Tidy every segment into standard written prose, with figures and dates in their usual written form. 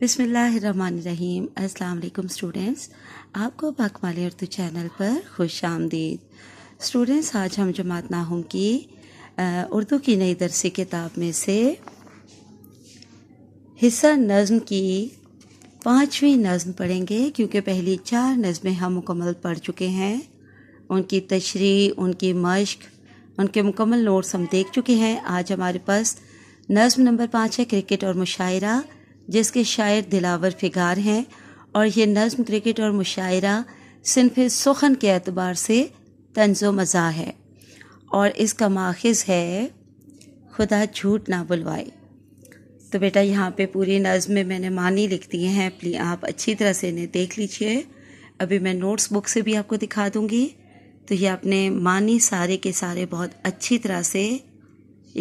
बिस्मिल्लाहिर्रहमानिर्रहीम। अस्सलाम वालेकुम स्टूडेंट्स, आपको पाकमाली उर्दू चैनल पर खुश आमदीद। स्टूडेंट्स, आज हम जमात नाहुम की उर्दू की नई दरसी किताब में से हिस्सा नज़्म की 5वीं नज़्म पढ़ेंगे, क्योंकि पहली 4 नज़में हम मुकम्मल पढ़ चुके हैं। उनकी तशरीह, उनकी मश्क, उनके मुकम्मल नोट्स हम देख चुके हैं। आज हमारे पास नज़्म नंबर 5 है, क्रिकेट और मुशायरा, जिसके शायर दिलावर फिगार हैं। और ये नज़्म क्रिकेट और मुशायरा सिन्फ़ सुखन के एतबार से तंज़ो मज़ा है और इसका माखिज़ है खुदा झूठ ना बुलवाए। तो बेटा, यहाँ पे पूरी नज़्म में मैंने मानी लिख दिए हैं, प्लीज़ आप अच्छी तरह से इन्हें देख लीजिए। अभी मैं नोट्स बुक से भी आपको दिखा दूँगी, तो ये आपने मानी सारे के सारे बहुत अच्छी तरह से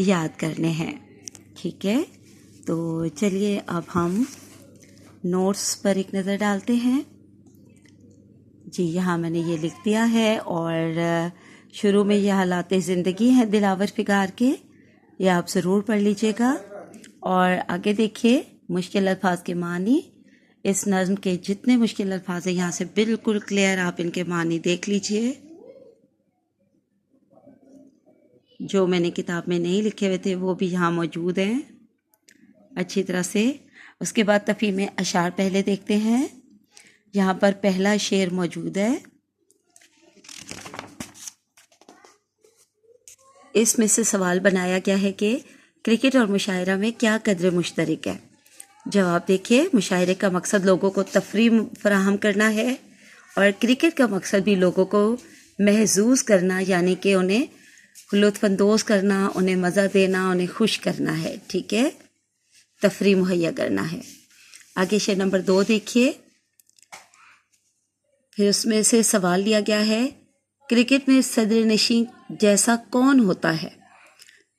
याद करने हैं, ठीक है। तो चलिए अब हम नोट्स पर एक नज़र डालते हैं। जी, यहाँ मैंने ये लिख दिया है और शुरू में ये हालात ज़िंदगी हैं दिलावर फिगार के, ये आप ज़रूर पढ़ लीजिएगा। और आगे देखिए, मुश्किल अल्फाज के मानी। इस नज़्म के जितने मुश्किल अल्फाज हैं यहाँ से बिल्कुल क्लियर आप इनके मानी देख लीजिए, जो मैंने किताब में नहीं लिखे हुए थे वो भी यहाँ मौजूद हैं अच्छी तरह से। उसके बाद तफ़हीम अशार पहले देखते हैं। यहाँ पर पहला शेर मौजूद है, इसमें से सवाल बनाया गया है कि क्रिकेट और मुशायरा में क्या कदर मुश्तरक है। जवाब देखिए, मुशायरे का मकसद लोगों को तफरीह फराहम करना है और क्रिकेट का मकसद भी लोगों को महजूज करना, यानी कि उन्हें लुत्फ़अंदोज़ करना, उन्हें मज़ा देना, उन्हें खुश करना है, ठीक है, तफरीह मुहैया करना है। आगे शेर नंबर 2 देखिए, फिर उसमें से सवाल लिया गया है, क्रिकेट में सदर नशीं जैसा कौन होता है।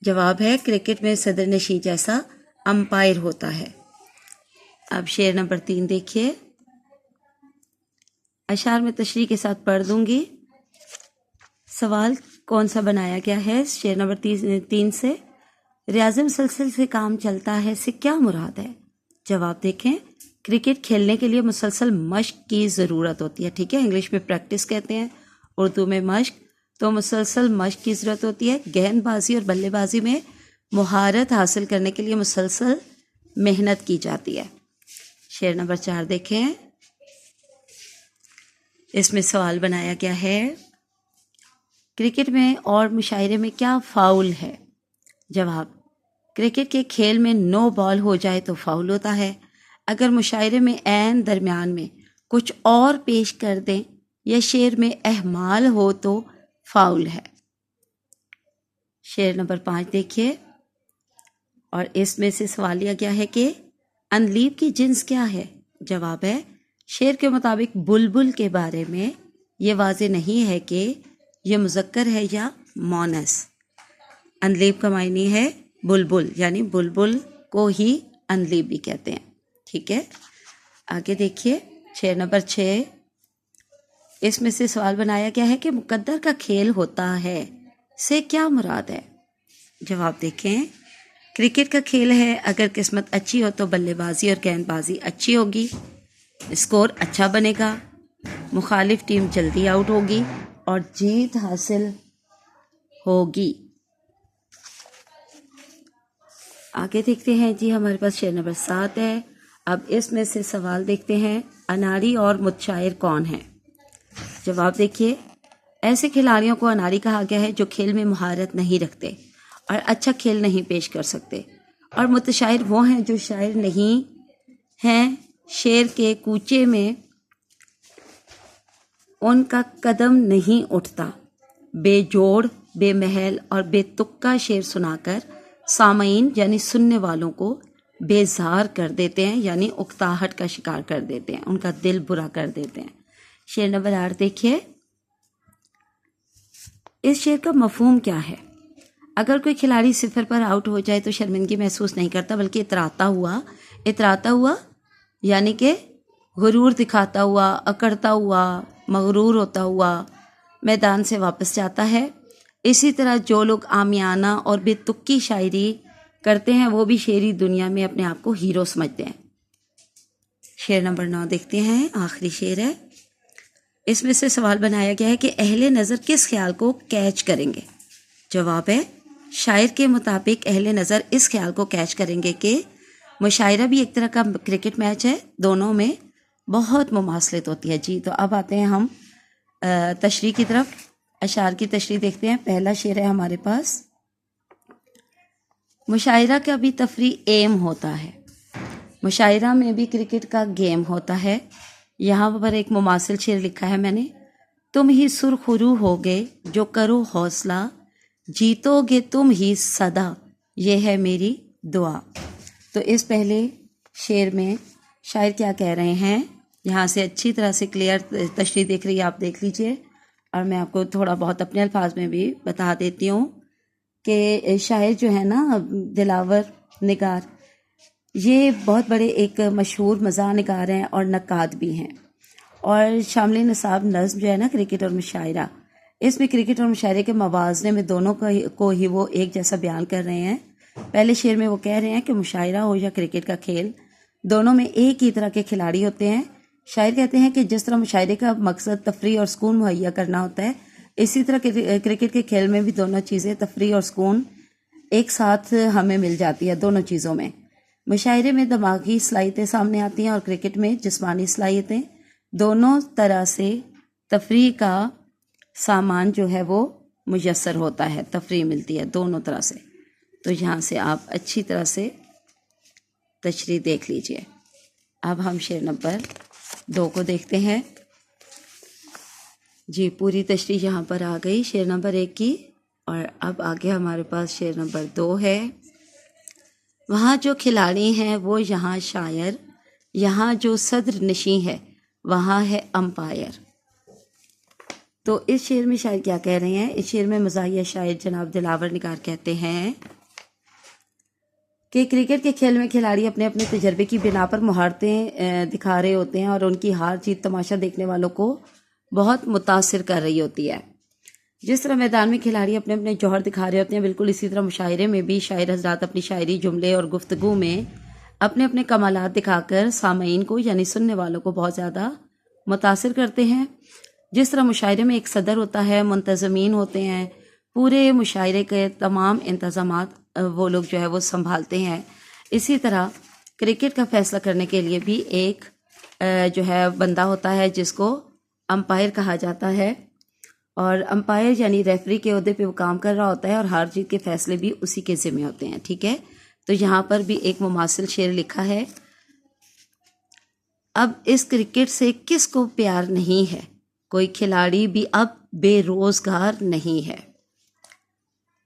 जवाब है, क्रिकेट में सदर नशीं जैसा अंपायर होता है। अब शेर नंबर 3 देखिए, अशार में तशरीह के साथ पढ़ दूंगी। सवाल कौन सा बनाया गया है शेर नंबर 3 से, रियाज़ मुसलसल से काम चलता है से क्या मुराद है। जवाब देखें, क्रिकेट खेलने के लिए मुसलसल मश्क की ज़रूरत होती है, ठीक है, इंग्लिश में प्रैक्टिस कहते हैं, उर्दू में मश्क। तो मुसलसल मश्क की ज़रूरत होती है। गेंदबाजी और बल्लेबाजी में महारत हासिल करने के लिए मुसलसल मेहनत की जाती है। शेर नंबर 4 देखें, इसमें सवाल बनाया गया है, क्रिकेट में और मुशायरे में क्या फ़ाउल है। जवाब, क्रिकेट के खेल में नो बॉल हो जाए तो फाउल होता है। अगर मुशायरे में ऐन दरमियान में कुछ और पेश कर दें या शेर में एहमाल हो तो फाउल है। शेर नंबर 5 देखिए, और इसमें से सवाल लिया गया है कि अनलीब की जिन्स क्या है। जवाब है, शेर के मुताबिक बुलबुल के बारे में ये वाज़े नहीं है कि यह मुज़क्कर है या मोनस। अनलीब का मायने है बुलबुल, यानी बुलबुल को ही अनलीब भी कहते हैं, ठीक है। आगे देखिए, शेर नंबर 6, इसमें से सवाल बनाया गया है कि मुकद्दर का खेल होता है से क्या मुराद है। जवाब देखें, क्रिकेट का खेल है, अगर किस्मत अच्छी हो तो बल्लेबाजी और गेंदबाजी अच्छी होगी, स्कोर अच्छा बनेगा, मुखालिफ टीम जल्दी आउट होगी और जीत हासिल होगी। आगे देखते हैं जी, हमारे पास शेर नंबर 7 है। अब इसमें से सवाल देखते हैं, अनारी और मुतशायर कौन है। जवाब देखिए, ऐसे खिलाड़ियों को अनारी कहा गया है जो खेल में महारत नहीं रखते और अच्छा खेल नहीं पेश कर सकते, और मुतशायर वो हैं जो शायर नहीं हैं, शेर के कूचे में उनका कदम नहीं उठता, बेजोड़, बेमहल और बेतुक्का शेर सुनाकर सामईन यानी सुनने वालों को बेजार कर देते हैं, यानी उकताहट का शिकार कर देते हैं, उनका दिल बुरा कर देते हैं। शेर नंबर 8 देखिए, इस शेर का मफहूम क्या है। अगर कोई खिलाड़ी सिफर पर आउट हो जाए तो शर्मिंदगी महसूस नहीं करता, बल्कि इतराता हुआ यानी कि गुरूर दिखाता हुआ, अकड़ता हुआ, मगरूर होता हुआ मैदान से वापस जाता है। इसी तरह जो लोग आमियाना और बेतुकी शायरी करते हैं वो भी शेरी दुनिया में अपने आप को हीरो समझते हैं। शेर नंबर 9 देखते हैं, आखिरी शेर है। इसमें से सवाल बनाया गया है कि अहले नज़र किस ख्याल को कैच करेंगे। जवाब है, शायर के मुताबिक अहले नज़र इस ख्याल को कैच करेंगे कि मुशायरा भी एक तरह का क्रिकेट मैच है, दोनों में बहुत मुमासलत होती है। जी, तो अब आते हैं हम तशरीह की तरफ। अशार की तशरीह देखते हैं। पहला शेर है हमारे पास, मुशायरा का भी तफरीह एम होता है, मुशायरा में भी क्रिकेट का गेम होता है। यहाँ पर एक मुमासिल शेर लिखा है मैंने, तुम ही सुरखरू होगे जो करो हौसला, जीतोगे तुम ही सदा, ये है मेरी दुआ। तो इस पहले शेर में शायर क्या कह रहे हैं, यहाँ से अच्छी तरह से क्लियर तशरीह देख रही है, आप देख लीजिए। और मैं आपको थोड़ा बहुत अपने अल्फाज में भी बता देती हूँ कि शायर जो है ना, दिलावर निगार, ये बहुत बड़े एक मशहूर मज़ाह निगार हैं और नक्काद भी हैं। और शामिल निसाब नज़्म जो है ना, क्रिकेट और मुशायरा, इसमें क्रिकेट और मुशायरे के मवाज़ने में दोनों को ही वो एक जैसा बयान कर रहे हैं। पहले शेर में वो कह रहे हैं कि मुशायरा हो या क्रिकेट का खेल, दोनों में एक ही तरह के खिलाड़ी होते हैं। शायर कहते हैं कि जिस तरह मुशायरे का मकसद तफरीह और सुकून मुहैया करना होता है, इसी तरह क्रिकेट के खेल में भी दोनों चीज़ें, तफरीह और सुकून, एक साथ हमें मिल जाती है दोनों चीज़ों में। मुशायरे में दिमागी सलाहियतें सामने आती हैं और क्रिकेट में जिस्मानी सलाहियतें। दोनों तरह से तफरीह का सामान जो है वो मुयस्सर होता है, तफरीह मिलती है दोनों तरह से। तो यहाँ से आप अच्छी तरह से तशरीह देख लीजिए। अब हम शेर नंबर 2 को देखते हैं। जी, पूरी तशरीह यहाँ पर आ गई शेर नंबर 1 की। और अब आगे हमारे पास शेर नंबर 2 है। वहाँ जो खिलाड़ी हैं वो यहाँ शायर, यहाँ जो सदर नशी है वहाँ है अंपायर। तो इस शेर में शायर क्या कह रहे हैं, इस शेर में मज़ाहिया शायर जनाब दिलावर निगार कहते हैं कि क्रिकेट के खेल में खिलाड़ी अपने अपने तजर्बे की बिना पर महारतें दिखा रहे होते हैं और उनकी हार जीत तमाशा देखने वालों को बहुत मुतासिर कर रही होती है। जिस तरह मैदान में खिलाड़ी अपने अपने जौहर दिखा रहे होते हैं, बिल्कुल इसी तरह मुशायरे में भी शायर हज़रात अपनी शायरी, जुमले और गुफ्तगू में अपने अपने कमालात दिखाकर सामईन को यानी सुनने वालों को बहुत ज़्यादा मुतासिर करते हैं। जिस तरह मुशायरे में एक सदर होता है, मुंतज़मीन होते हैं, पूरे मुशायरे के तमाम इंतज़ामात वो लोग जो है वो संभालते हैं, इसी तरह क्रिकेट का फ़ैसला करने के लिए भी एक जो है बंदा होता है जिसको अंपायर कहा जाता है। और अंपायर यानी रेफरी के ओहदे पे वो काम कर रहा होता है और हार जीत के फैसले भी उसी के ज़िम्मे होते हैं। ठीक है, तो यहाँ पर भी एक मुमासिल शेर लिखा है। अब इस क्रिकेट से किसको प्यार नहीं है, कोई खिलाड़ी भी अब बेरोज़गार नहीं है।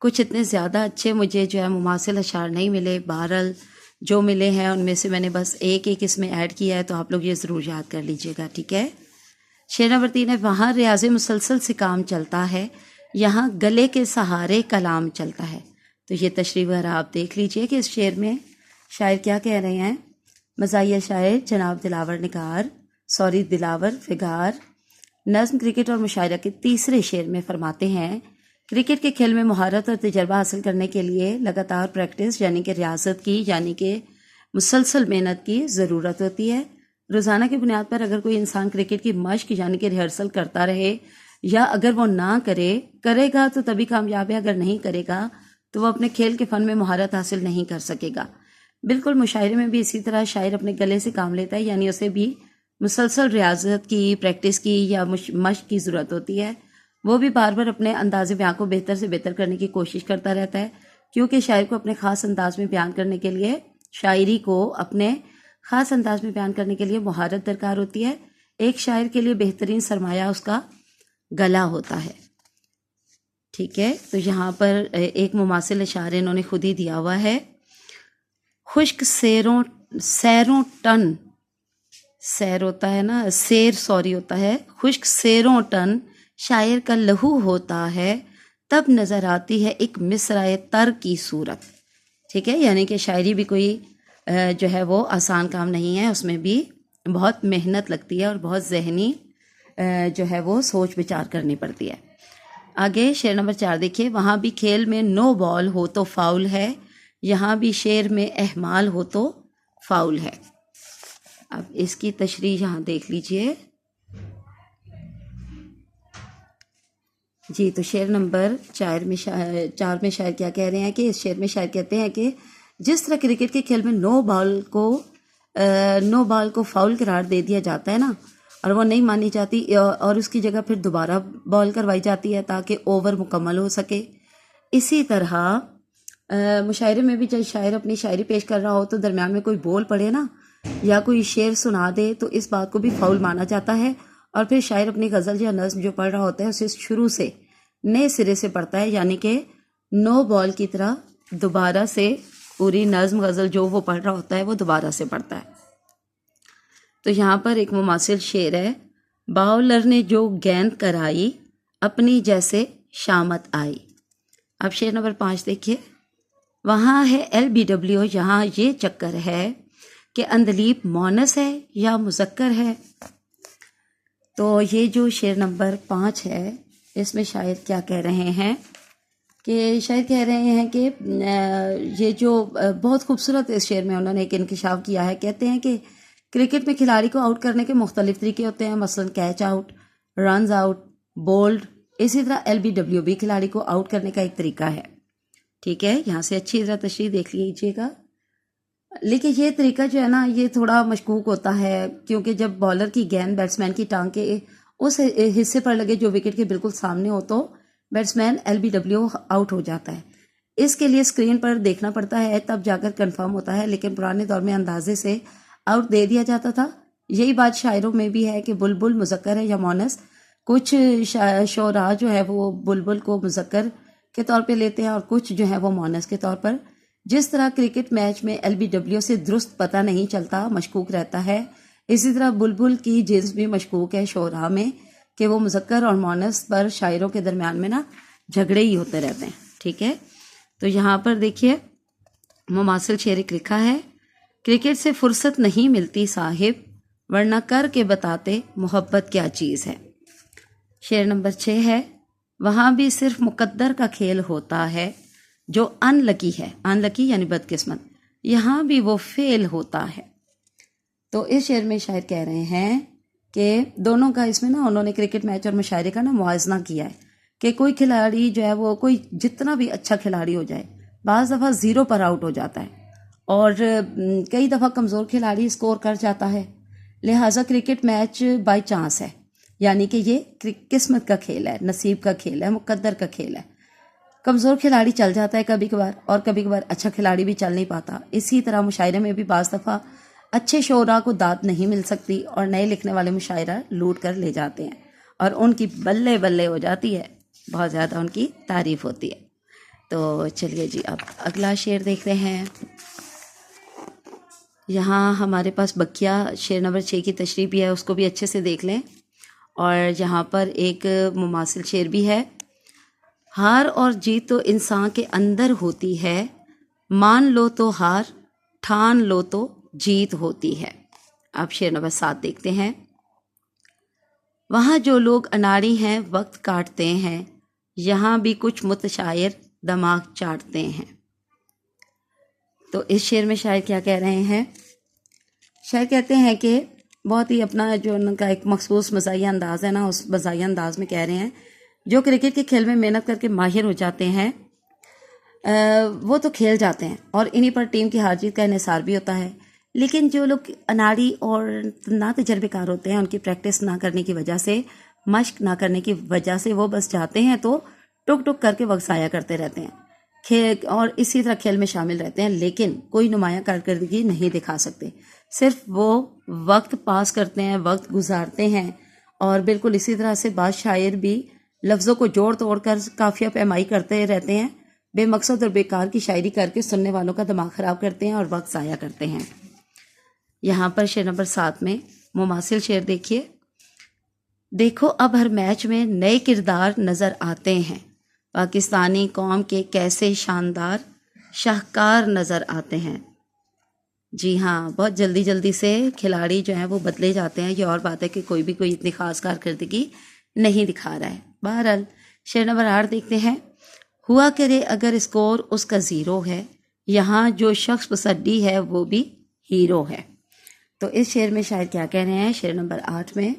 कुछ इतने ज़्यादा अच्छे मुझे जो है मुमासिल अशार नहीं मिले, बहरहाल जो मिले हैं उनमें से मैंने बस एक एक इसमें ऐड किया है, तो आप लोग ये ज़रूर याद कर लीजिएगा। ठीक है, शेर नंबर 3 है, वहाँ रियाज़ मुसलसल से काम चलता है, यहाँ गले के सहारे कलाम चलता है। तो ये तशरीह वगैरह आप देख लीजिए कि इस शेर में शायर क्या कह रहे हैं। मज़ाहिया शायर जनाब दिलावर फिगार नज़्म क्रिकेट और मुशायरा के तीसरे शेर में फरमाते हैं, क्रिकेट के खेल में महारत और तजर्बा हासिल करने के लिए लगातार प्रैक्टिस यानी कि रियासत की, यानी कि मुसलसल मेहनत की ज़रूरत होती है। रोज़ाना की बुनियाद पर अगर कोई इंसान क्रिकेट की मश्क यानी कि रिहर्सल करता रहे, या अगर वो ना करेगा तो तभी कामयाब है, अगर नहीं करेगा तो वो अपने खेल के फ़न में महारत हासिल नहीं कर सकेगा। बिल्कुल मुशायरे में भी इसी तरह शायर अपने गले से काम लेता है, यानी उसे भी मुसलसल रियाजत की, प्रैक्टिस की या मश्क की ज़रूरत होती है। वो भी बार बार अपने अंदाज़ बयान को बेहतर से बेहतर करने की कोशिश करता रहता है, क्योंकि शायर को अपने ख़ास अंदाज में बयान करने के लिए, शायरी को अपने ख़ास अंदाज में बयान करने के लिए महारत दरकार होती है। एक शायर के लिए बेहतरीन सरमाया उसका गला होता है। ठीक है, तो यहाँ पर एक मुमासिल इशार इन्होंने खुद ही दिया हुआ है। खुश्क सैरों टन, सैर होता है ना, होता है, खुश्क सैरों टन शायर का लहू होता है, तब नज़र आती है एक मिसराए तर की सूरत। ठीक है, यानी कि शायरी भी कोई जो है वो आसान काम नहीं है, उसमें भी बहुत मेहनत लगती है और बहुत जहनी जो है वो सोच विचार करनी पड़ती है। आगे शेर नंबर 4 देखिए, वहाँ भी खेल में नो बॉल हो तो फाउल है, यहाँ भी शेर में एहमाल हो तो फाउल है। अब इसकी तशरीह यहाँ देख लीजिए जी। तो शेर नंबर 4 में शायर क्या कह रहे हैं कि इस शेर में शायर कहते हैं कि जिस तरह क्रिकेट के खेल में नो बॉल को फाउल करार दे दिया जाता है ना, और वो नहीं मानी जाती और उसकी जगह फिर दोबारा बॉल करवाई जाती है ताकि ओवर मुकम्मल हो सके, इसी तरह मुशायरे में भी जब शायर अपनी शायरी पेश कर रहा हो तो दरमियान में कोई बोल पड़े ना या कोई शेर सुना दे तो इस बात को भी फाउल माना जाता है, और फिर शायर अपनी गज़ल या नज़्म जो पढ़ रहा होता है उसे शुरू से नए सिरे से पढ़ता है, यानी कि नो बॉल की तरह दोबारा से पूरी नज़्म गज़ल जो वो पढ़ रहा होता है वो दोबारा से पढ़ता है। तो यहाँ पर एक मुमासिल शेर है, बाउलर ने जो गेंद कराई अपनी जैसे शामत आई। अब शेर नंबर 5 देखिए, वहाँ है LBW, यहाँ ये चक्कर है कि अंदलीब मोनस है या मुज़क्कर है। तो ये जो शेर नंबर 5 है इसमें शायर क्या कह रहे हैं कि शायर कह रहे हैं कि ये जो बहुत खूबसूरत इस शेर में उन्होंने एक इंकिशाफ किया है। कहते हैं कि क्रिकेट में खिलाड़ी को आउट करने के मुख्तलिफ तरीके होते हैं, मसलन catch out, runs out, bowled. इसी तरह LBW भी खिलाड़ी को आउट करने का एक तरीका है। ठीक है, यहाँ से अच्छी तरह तशरीह देख लीजिएगा। लेकिन ये तरीका जो है ना ये थोड़ा मशकूक होता है, क्योंकि जब बॉलर की गेंद बैट्समैन की टांग के उस हिस्से पर लगे जो विकेट के बिल्कुल सामने हो तो बैट्समैन LBW आउट हो जाता है। इसके लिए स्क्रीन पर देखना पड़ता है, तब जाकर कंफर्म होता है, लेकिन पुराने दौर में अंदाजे से आउट दे दिया जाता था। यही बात शायरों में भी है कि बुलबुल मुज़क्कर है या मोनस। कुछ शोरा जो है वो बुलबुल को मुज़क्कर के तौर पे लेते हैं और कुछ जो है वो मोनस के तौर पर। जिस तरह क्रिकेट मैच में LBW से दुरुस्त पता नहीं चलता, मशकूक रहता है, इसी तरह बुलबुल की जिन्स भी मशकूक है शोरा में कि वो मुज़क्कर और मोनस पर शायरों के दरमियान में ना झगड़े ही होते रहते हैं। ठीक है, तो यहाँ पर देखिए मुमासिल शेर लिखा है, क्रिकेट से फुर्सत नहीं मिलती साहिब, वरना कर के बताते मोहब्बत क्या चीज़ है। शेर नंबर 6 है, वहाँ भी सिर्फ मुकद्दर का खेल होता है, जो अनलकी है, अनलकी यानी बदकिस्मत, यहाँ भी वो फेल होता है। तो इस शेर में शायर कह रहे हैं कि दोनों का इसमें ना उन्होंने क्रिकेट मैच और मुशायरे का ना मुआवजना किया है कि कोई खिलाड़ी जो है वो कोई जितना भी अच्छा खिलाड़ी हो जाए बाज़ दफ़ा ज़ीरो पर आउट हो जाता है और कई दफ़ा कमज़ोर खिलाड़ी स्कोर कर जाता है। लिहाजा क्रिकेट मैच बाय चांस है, यानी कि ये किस्मत का खेल है, नसीब का खेल है, मुकद्दर का खेल है। कमज़ोर खिलाड़ी चल जाता है कभी कभार और कभी कभार अच्छा खिलाड़ी भी चल नहीं पाता। इसी तरह मुशायरे में भी बाज़ दफ़ा अच्छे शोरा को दाद नहीं मिल सकती और नए लिखने वाले मुशायरा लूट कर ले जाते हैं और उनकी बल्ले बल्ले हो जाती है, बहुत ज़्यादा उनकी तारीफ़ होती है। तो चलिए जी अब अगला शेर देखते हैं। यहाँ हमारे पास बकिया शेर नंबर 6 की तशरीह भी है, उसको भी अच्छे से देख लें। और यहाँ पर एक मुमासिल शेर भी है, हार और जीत तो इंसान के अंदर होती है, मान लो तो हार, ठान लो तो जीत होती है। अब शेर नंबर 7 देखते हैं। वहाँ जो लोग अनाड़ी हैं वक्त काटते हैं, यहाँ भी कुछ मुतशायर दिमाग चाटते हैं। तो इस शेर में शायर क्या कह रहे हैं? शायर कहते हैं कि बहुत ही अपना जो उनका एक मखसूस मज़ाहिया अंदाज़ है ना, उस मज़ाहिया अंदाज़ में कह रहे हैं जो क्रिकेट के खेल में मेहनत करके माहिर हो जाते हैं वो तो खेल जाते हैं और इन्हीं पर टीम की हार जीत का इन्हिसार भी होता है। लेकिन जो लोग अनाड़ी और ना तजर्बेकार होते हैं, उनकी प्रैक्टिस ना करने की वजह से, मश्क ना करने की वजह से वो बस जाते हैं तो टुक टुक करके वक्त ज़ाया करते रहते हैं खेल और इसी तरह खेल में शामिल रहते हैं, लेकिन कोई नुमाया कारकर्दगी नहीं दिखा सकते। सिर्फ वो वक्त पास करते हैं, वक्त गुजारते हैं। और बिल्कुल इसी तरह से बाद शायर भी लफ्ज़ों को जोड़ तोड़ कर काफिया पैमाई करते रहते हैं, बेमकसद और बेकार की शायरी करके सुनने वालों का दिमाग ख़राब करते हैं और वक्त ज़ाया करते हैं। यहाँ पर शेर नंबर 7 में मुमासिल शेर देखिए। देखो अब हर मैच में नए किरदार नज़र आते हैं, पाकिस्तानी कौम के कैसे शानदार शाहकार नज़र आते हैं। जी हाँ, बहुत जल्दी जल्दी से खिलाड़ी जो हैं वो बदले जाते हैं। ये और बात है कि कोई भी कोई इतनी ख़ास कारकर्दगी नहीं दिखा रहा है। बहरहाल शेर नंबर 8 देखते हैं। हुआ करे अगर स्कोर उसका ज़ीरो है, यहाँ जो शख्स पसड्डी है वो भी हीरो है। तो इस शेर में शायद क्या कह रहे हैं, शेर नंबर 8 में,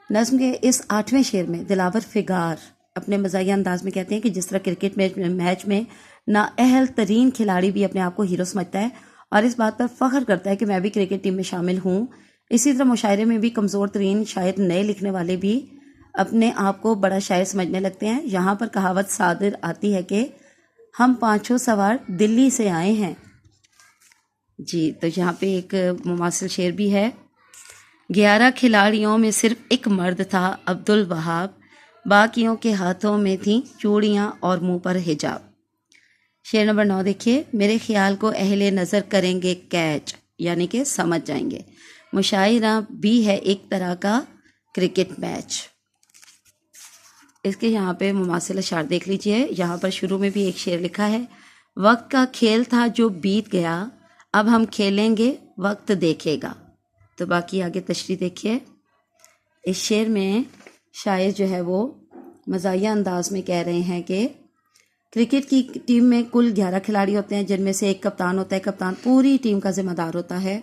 नज़्म के इस 8वें शेर में दिलावर फिगार अपने मज़ाहिया अंदाज में कहते हैं कि जिस तरह क्रिकेट मैच में नाअहल तरीन खिलाड़ी भी अपने आप को हीरो समझता है और इस बात पर फ़ख्र करता है कि मैं भी क्रिकेट टीम में शामिल हूँ, इसी तरह मुशायरे में भी कमज़ोर तरीन शायर नए लिखने वाले भी अपने आप को बड़ा शायर समझने लगते हैं। यहाँ पर कहावत सादर आती है कि हम पाँचों सवार दिल्ली से आए हैं जी। तो यहाँ पे एक मुमासिल शेर भी है, 11 खिलाड़ियों में सिर्फ एक मर्द था अब्दुल वहाब, बाकियों के हाथों में थी चूड़ियाँ और मुंह पर हिजाब। शेर नंबर 9 देखिए, मेरे ख्याल को अहले नज़र करेंगे कैच, यानी कि समझ जाएंगे। मुशायरा भी है एक तरह का क्रिकेट मैच। इसके यहाँ पे मुमासिल अशार देख लीजिए। यहाँ पर शुरू में भी एक शेर लिखा है, वक्त का खेल था जो बीत गया, अब हम खेलेंगे वक्त देखेगा। तो बाकी आगे तशरीह देखिए। इस शेर में शायर जो है वो मज़ाहिया अंदाज में कह रहे हैं कि क्रिकेट की टीम में कुल 11 खिलाड़ी होते हैं, जिनमें से एक कप्तान होता है। कप्तान पूरी टीम का जिम्मेदार होता है।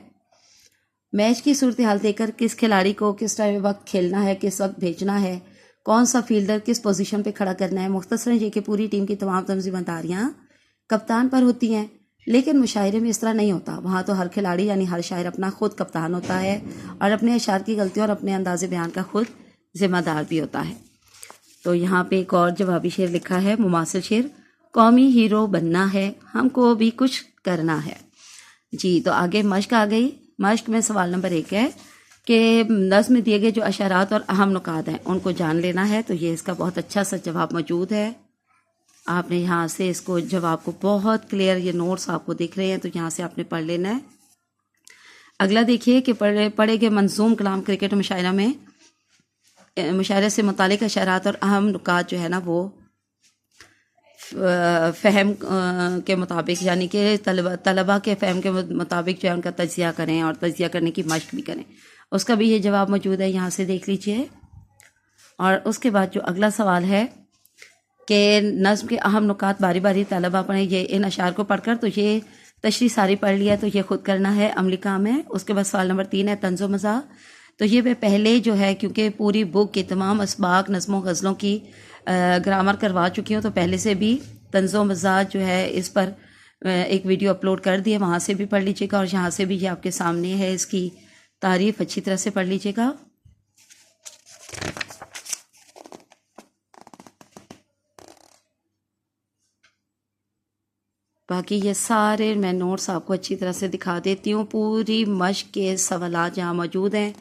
मैच की सूरत हाल देखकर किस खिलाड़ी को किस टाइम वक्त खेलना है, किस वक्त भेजना है, कौन सा फील्डर किस पोजीशन पे खड़ा करना है, मुख्तसरन ये कि पूरी टीम की तमाम जिम्मेदारियाँ कप्तान पर होती हैं। लेकिन मुशायरे में इस तरह नहीं होता। वहाँ तो हर खिलाड़ी यानी हर शायर अपना खुद कप्तान होता है और अपने अशार की गलतियों और अपने अंदाज़े बयान का खुद जिम्मेदार भी होता है। तो यहाँ पे एक और जवाबी शेर लिखा है, मुमासिल शेर, कौमी हीरो बनना है, हमको भी कुछ करना है जी। तो आगे मश्क आ गई। मश्क में सवाल नंबर 1 है कि नज़्म में दिए गए जो अशारात और अहम नुकात हैं उनको जान लेना है। तो ये इसका बहुत अच्छा सा जवाब मौजूद है। आपने यहाँ से इसको जवाब को बहुत क्लियर, ये नोट्स आपको दिख रहे हैं, तो यहाँ से आपने पढ़ लेना है। अगला देखिए कि पढ़े गए मंजूम कलाम क्रिकेट मुशायरा में मुशायरे से मुतालिक अशारात और अहम नुकात जो है ना वो फ़हम के मुताबिक, यानी कि तलबा के फ़हम के मुताबिक जो है उनका तज्ज़िया करें और तज्ज़िया करने की मश्क भी करें। उसका भी ये जवाब मौजूद है, यहाँ से देख लीजिए। और उसके बाद जो अगला सवाल है कि नज़्म के अहम नुकात बारी बारी तलबा पढ़ें। ये इन अशार को पढ़कर तो ये तशरीह सारी पढ़ लिया, तो ये खुद करना है, अमली काम है। उसके बाद सवाल नंबर 3 है तंज़ो मज़ा। तो ये मैं पहले जो है, क्योंकि पूरी बुक के तमाम असबाक नज़्मों गज़लों की ग्रामर करवा चुकी हूँ, तो पहले से भी तंज़ो मज़ा जो है इस पर एक वीडियो अपलोड कर दिए, वहाँ से भी पढ़ लीजिएगा और यहाँ से भी ये आपके सामने है, इसकी तारीफ़ अच्छी तरह से पढ़ लीजिएगा। बाकी ये सारे मैं नोट्स आपको अच्छी तरह से दिखा देती हूँ। पूरी मश्क के सवालात यहाँ मौजूद हैं।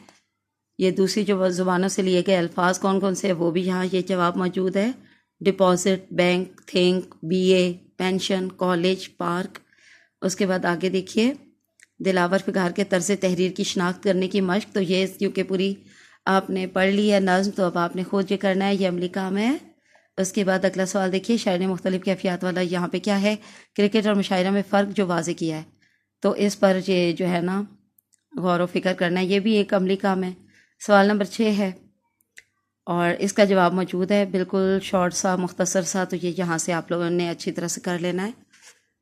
ये दूसरी जो ज़ुबानों से लिए गए अल्फाज कौन कौन से हैं वो भी यहाँ ये जवाब मौजूद है। Deposit, bank, think, BA, pension, college, park. उसके बाद आगे देखिए, दिलावर फिगार के तर्ज़ तहरीर की शनाख्त करने की मश्क। तो ये क्योंकि पूरी आपने पढ़ ली है नज़्म, तो अब आपने खुद ये करना है, ये अमली काम है। उसके बाद अगला सवाल देखिए, शायर ने मुख्तलिफ कैफियत वाला यहाँ पे क्या है, क्रिकेट और मुशायरा में फ़र्क जो वाज़े किया है, तो इस पर ये जो है ना गौर व फिक्र करना है, ये भी एक अमली काम है। सवाल नंबर 6 है और इसका जवाब मौजूद है, बिल्कुल शॉर्ट सा, मुख्तसर सा, तो ये यहाँ से आप लोगों ने अच्छी तरह से कर लेना है।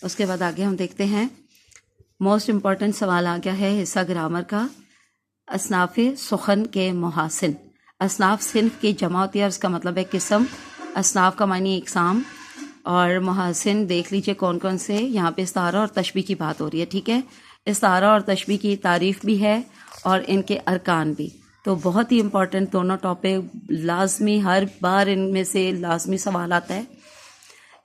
उसके बाद आगे हम देखते हैं, मोस्ट इम्पॉर्टेंट सवाल आ गया है हिस्सा ग्रामर का। असनाफ़ सुखन के मुहासिन। असनाफ सिन्फ की जमा होती है और इसका मतलब है किस्म। असनाफ का मानी इकसाम और मुहासिन देख लीजिए कौन कौन से। यहाँ पे इस्तारा और तशबीह की बात हो रही है, ठीक है। इस्तारा और तशबीह की तारीफ़ भी है और इनके अरकान भी। तो बहुत ही इम्पॉर्टेंट दोनों टॉपिक, लाजमी हर बार इनमें से लाजमी सवाल आता है।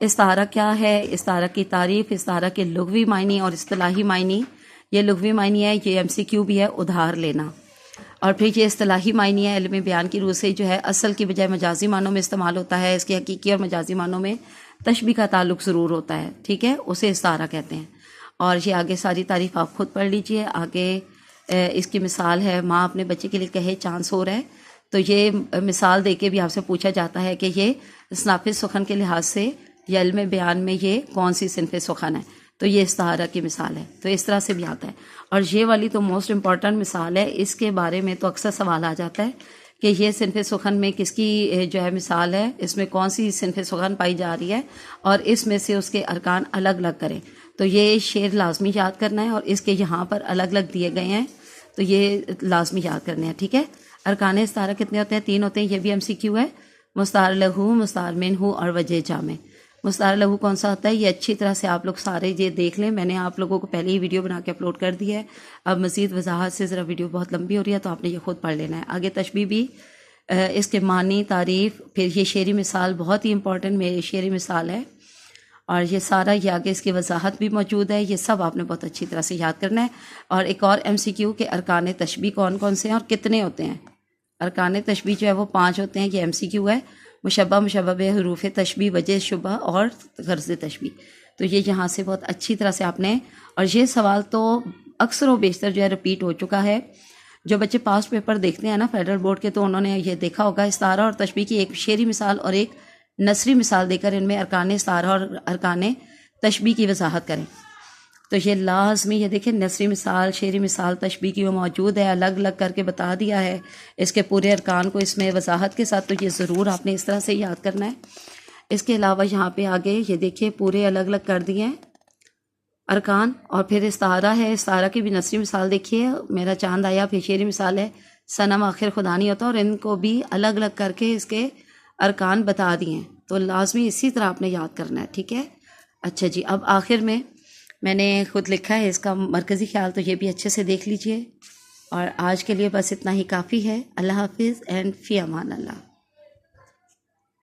इस्तारा क्या है, इस्तारा की तारीफ़, इस्तारा के लुग़वी मायनी और इस्तिलाही मायनी। ये लुग़वी मायनी है, ये MCQ भी है, उधार लेना। और फिर ये इस्तिलाही मायनी है, इल्म बयान की रूह से जो है असल की बजाय मजाजी मानों में इस्तेमाल होता है। इसके हकीकी और मजाजी मानों में तशबीह का ताल्लुक ज़रूर होता है, ठीक है, उसे इस्तारा कहते हैं। और ये आगे सारी तारीफ़ आप खुद पढ़ लीजिए। आगे इसकी मिसाल है, माँ अपने बच्चे के लिए कहे चांद सो रहा है, तो ये मिसाल दे के भी आपसे पूछा जाता है कि ये असनाफ़ सुखन के लिहाज से या इल्म बयान में ये कौन सी सिन्फ़ सुखन है, तो ये इस्तारा की मिसाल है। तो इस तरह से भी आता है। और ये वाली तो मोस्ट इम्पॉर्टेंट मिसाल है, इसके बारे में तो अक्सर सवाल आ जाता है कि ये सिन्फ़ सुखन में किसकी जो है मिसाल है, इसमें कौन सी सिन्फ़ सुखन पाई जा रही है और इसमें से उसके अरकान अलग अलग करें। तो ये शेर लाजमी याद करना है और इसके यहाँ पर अलग अलग दिए गए हैं, तो तो ये लाजमी याद करने हैं, ठीक है। अरकान इस्तारा कितने होते हैं? 3 होते हैं, ये भी MCQ है। मुस्तार लहू, मुस्तार मिन्हु और वजह जामे। मुस्तार लहू कौन सा होता है? ये अच्छी तरह से आप लोग सारे ये देख लें, मैंने आप लोगों को पहले ही वीडियो बना के अपलोड कर दी है। अब मज़ीद वजाहत से ज़रा वीडियो बहुत लंबी हो रही है तो आपने ये खुद पढ़ लेना है। आगे तशबीह भी, इसके मानी, तारीफ़, फिर ये शेरी मिसाल बहुत ही इंपॉर्टेंट मेरी शेरी मिसाल है, और ये सारा ये आगे इसकी वजाहत भी मौजूद है। ये सब आपने बहुत अच्छी तरह से याद करना है। और एक और MCQ के अरकान तशबीह कौन कौन से हैं और कितने होते हैं? अरकान तशबीह जो है वो 5 होते हैं, ये MCQ है। मुशब्बा, मुशब्बा बे, हरूफ तशबीह, वजह शुबा और गर्ज़ तशबीह। तो ये यहाँ से बहुत अच्छी तरह से आपने, और ये सवाल तो अक्सर व बेशतर जो है रिपीट हो चुका है। जो बच्चे पास्ट पेपर देखते हैं ना फेडरल बोर्ड के, तो उन्होंने ये देखा होगा, इस्तारा और तशबीह की एक शेरी मिसाल और एक नसरी मिसाल देकर इनमें अरकान इस्तारा और अरकान तशबीह की वजाहत करें। तो ये लाजमी, ये देखिए नसरी मिसाल, शेरी मिसाल, तशबीह की वो मौजूद है, अलग अलग करके बता दिया है इसके पूरे अरकान को इसमें वजाहत के साथ। तो ये ज़रूर आपने इस तरह से याद करना है। इसके अलावा यहाँ पे आगे ये देखिए पूरे अलग अलग कर दिए हैं अरकान। और फिर इस्तारा है, इस्तारा की भी नसरी मिसाल देखिए, मेरा चांद आया। फिर शेरी मिसाल है, सनम आखिर खुदा नहीं होता, और इनको भी अलग अलग करके इसके अरकान बता दिए हैं। तो लाजमी इसी तरह आपने याद करना है, ठीक है। अच्छा जी, अब आखिर में मैंने खुद लिखा है इसका मरकज़ी ख्याल, तो ये भी अच्छे से देख लीजिए। और आज के लिए बस इतना ही काफ़ी है। अल्लाह हाफिज़ एंड फ़ी अमान अल्लाह।